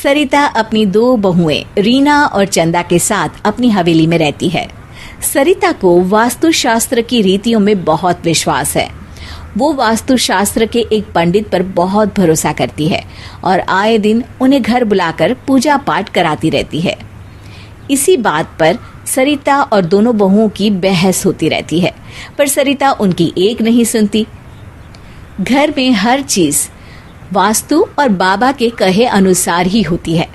सरिता अपनी दो बहुएं रीना और चंदा के साथ अपनी हवेली में रहती है। सरिता को वास्तुशास्त्र की रीतियों में बहुत विश्वास है। वो वास्तुशास्त्र के एक पंडित पर बहुत भरोसा करती है और आए दिन उन्हें घर बुलाकर पूजा पाठ कराती रहती है। इसी बात पर सरिता और दोनों बहुओं की बहस होती रहती है, पर सरिता उनकी एक नहीं सुनती। घर में हर चीज वास्तु और बाबा के कहे अनुसार ही होती है।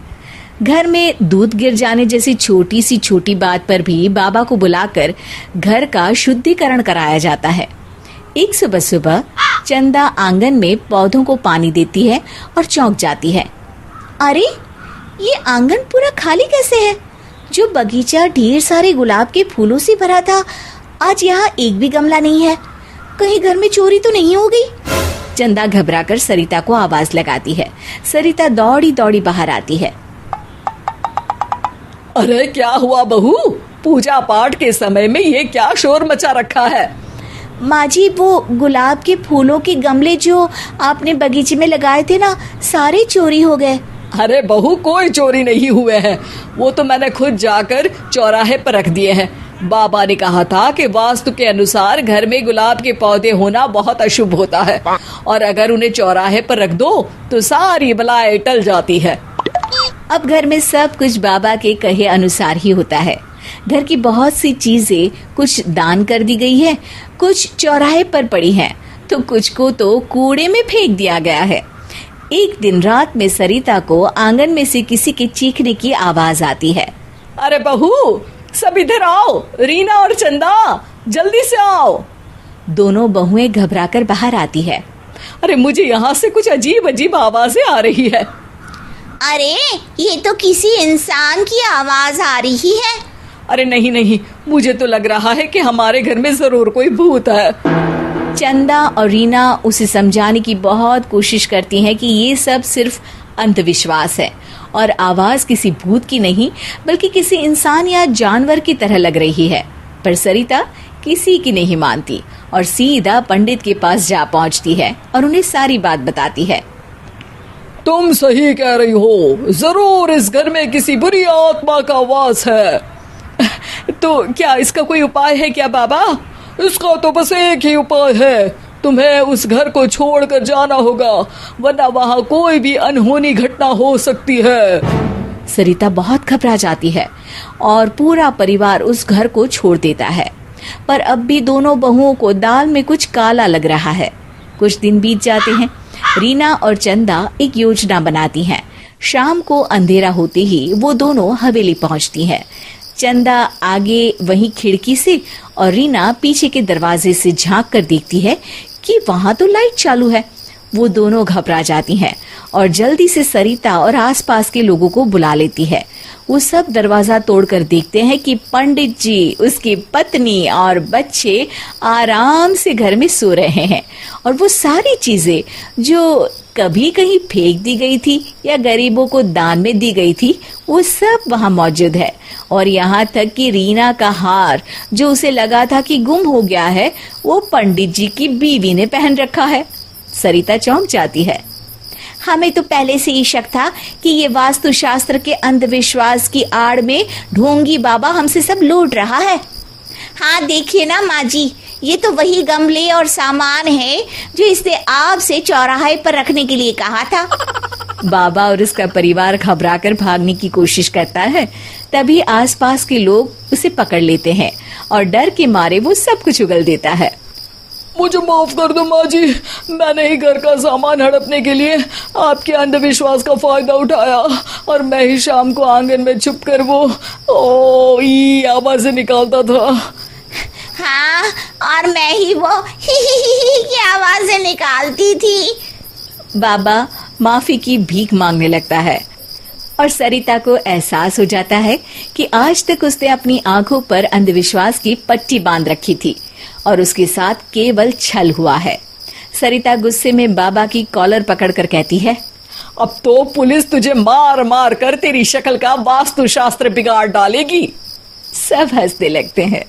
घर में दूध गिर जाने जैसी छोटी सी छोटी बात पर भी बाबा को बुलाकर घर का शुद्धिकरण कराया जाता है। एक सुबह सुबह चंदा आंगन में पौधों को पानी देती है और चौंक जाती है। अरे, ये आंगन पूरा खाली कैसे है? जो बगीचा ढेर सारे गुलाब के फूलों से भरा था, आज यहाँ एक भी गमला नहीं है। कहीं घर में चोरी तो नहीं हो गई? चंदा घबराकर सरिता को आवाज लगाती है। सरिता दौड़ी दौड़ी बाहर आती है। अरे क्या हुआ बहू? पूजा पाठ के समय में ये क्या शोर मचा रखा है? माँ जी, वो गुलाब के फूलों के गमले जो आपने बगीचे में लगाए थे ना, सारे चोरी हो गए। अरे बहू, कोई चोरी नहीं हुए हैं। वो तो मैंने खुद जाकर चौराहे पर रख दिए हैं। बाबा ने कहा था कि वास्तु के अनुसार घर में गुलाब के पौधे होना बहुत अशुभ होता है और अगर उन्हें चौराहे पर रख दो तो सारी बलाएं टल जाती है। अब घर में सब कुछ बाबा के कहे अनुसार ही होता है। घर की बहुत सी चीजें कुछ दान कर दी गई है, कुछ चौराहे पर पड़ी हैं, तो कुछ को तो कूड़े में फेंक दिया गया है। एक दिन रात में सरिता को आंगन में से किसी के चीखने की आवाज आती है। अरे बहू, सब इधर आओ। रीना और चंदा, जल्दी से आओ। दोनों बहुएं घबराकर बाहर आती है। अरे मुझे यहाँ से कुछ अजीब अजीब आवाजें आ रही है। अरे, ये तो किसी इंसान की आवाज आ रही है। अरे नहीं नहीं, मुझे तो लग रहा है कि हमारे घर में जरूर कोई भूत है। चंदा और रीना उसे समझाने की बहुत कोशिश करती हैं कि ये सब सिर्फ अंधविश्वास है और आवाज किसी भूत की नहीं बल्कि किसी इंसान या जानवर की तरह लग रही है। पर सरिता किसी की नहीं मानती और सीधा पंडित के पास जा पहुंचती है और उन्हें सारी बात बताती है। तुम सही कह रही हो, जरूर इस घर में किसी बुरी आत्मा का वास है। तो क्या इसका कोई उपाय है क्या बाबा? इसका तो बस एक ही उपाय है, तुम्हें उस घर को छोड़कर जाना होगा, वरना वहाँ कोई भी अनहोनी घटना हो सकती है। सरिता बहुत घबरा जाती है और पूरा परिवार उस घर को छोड़ देता है। पर अब भी दोनों बहुओं को दाल में कुछ काला लग रहा है। कुछ दिन बीत जाते हैं। रीना और चंदा एक योजना बनाती हैं। शाम को अंधेरा होते ही वो दोनों हवेली पहुंचती हैं। चंदा आगे वहीं खिड़की से और रीना पीछे के दरवाजे से झांक कर देखती है कि वहां तो लाइट चालू है। वो दोनों घबरा जाती हैं और जल्दी से सरिता और आसपास के लोगों को बुला लेती है। वो सब दरवाजा तोड़कर देखते हैं कि पंडित जी, उसकी पत्नी और बच्चे आराम से घर में सो रहे हैं और वो सारी चीजें जो कभी कहीं फेंक दी गई थी या गरीबों को दान में दी गई थी, वो सब वहां मौजूद है। और यहाँ तक कि रीना का हार जो उसे लगा था कि गुम हो गया है, वो पंडित जी की बीवी ने पहन रखा है। सरिता चौंक जाती है। हमें तो पहले से ही शक था कि ये वास्तुशास्त्र के अंधविश्वास की आड़ में ढोंगी बाबा हमसे सब लूट रहा है। हाँ देखिए ना माँ जी, ये तो वही गमले और सामान है जो इसने आपसे चौराहे पर रखने के लिए कहा था। बाबा और उसका परिवार घबराकर भागने की कोशिश करता है। तभी आसपास के लोग उसे पकड़ लेते हैं और डर के मारे वो सब कुछ उगल देता है। मुझे माफ कर दो माँ जी, मैंने ही घर का सामान हड़पने के लिए आपके अंधविश्वास का फायदा उठाया और मैं ही शाम को आंगन में छुप कर वो आवाजें निकालता था। हाँ, और मैं ही वो की आवाजें निकालती थी। बाबा माफी की भीख मांगने लगता है और सरिता को एहसास हो जाता है कि आज तक उसने अपनी आंखों पर अंधविश्वास की पट्टी बांध रखी थी और उसके साथ केवल छल हुआ है। सरिता गुस्से में बाबा की कॉलर पकड़कर कहती है, अब तो पुलिस तुझे मार मार कर तेरी शक्ल का वास्तुशास्त्र बिगाड़ डालेगी। सब हंसने लगते हैं।